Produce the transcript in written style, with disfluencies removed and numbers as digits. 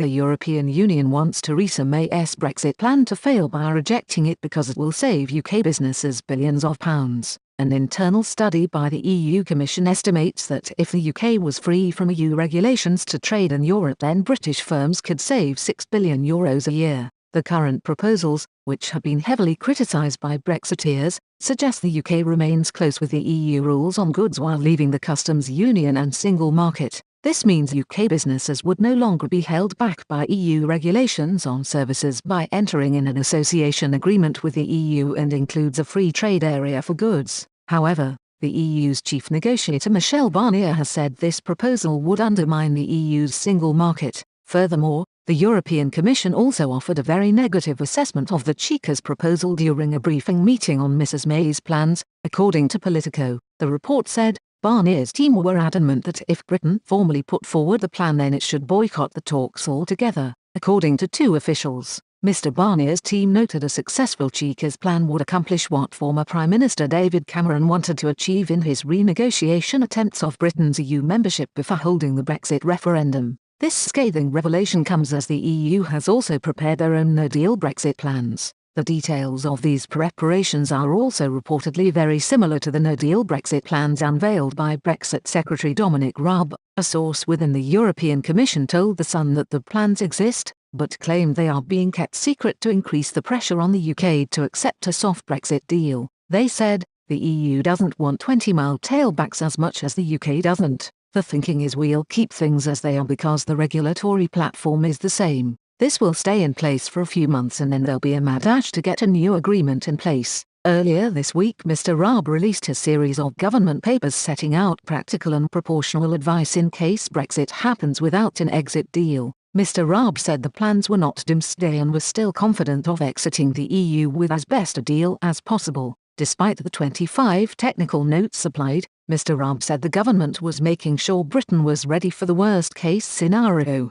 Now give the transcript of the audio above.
The European Union wants Theresa May's Brexit plan to fail by rejecting it because it will save UK businesses billions of pounds. An internal study by the EU Commission estimates that if the UK was free from EU regulations to trade in Europe, then British firms could save €6 billion a year. The current proposals, which have been heavily criticised by Brexiteers, suggest the UK remains close with the EU rules on goods while leaving the customs union and single market. This means UK businesses would no longer be held back by EU regulations on services by entering in an association agreement with the EU and includes a free trade area for goods. However, the EU's chief negotiator Michel Barnier has said this proposal would undermine the EU's single market. Furthermore, the European Commission also offered a very negative assessment of the Chequers proposal during a briefing meeting on Mrs May's plans, according to Politico. The report said, Barnier's team were adamant that if Britain formally put forward the plan, then it should boycott the talks altogether. According to two officials, Mr Barnier's team noted a successful Chequers plan would accomplish what former Prime Minister David Cameron wanted to achieve in his renegotiation attempts of Britain's EU membership before holding the Brexit referendum. This scathing revelation comes as the EU has also prepared their own no-deal Brexit plans. The details of these preparations are also reportedly very similar to the no-deal Brexit plans unveiled by Brexit Secretary Dominic Raab. A source within the European Commission told The Sun that the plans exist, but claimed they are being kept secret to increase the pressure on the UK to accept a soft Brexit deal. They said, the EU doesn't want 20-mile tailbacks as much as the UK doesn't. The thinking is we'll keep things as they are because the regulatory platform is the same. This will stay in place for a few months and then there'll be a mad dash to get a new agreement in place. Earlier this week, Mr Raab released a series of government papers setting out practical and proportional advice in case Brexit happens without an exit deal. Mr Raab said the plans were not doomsday and was still confident of exiting the EU with as best a deal as possible. Despite the 25 technical notes supplied, Mr Raab said the government was making sure Britain was ready for the worst-case scenario.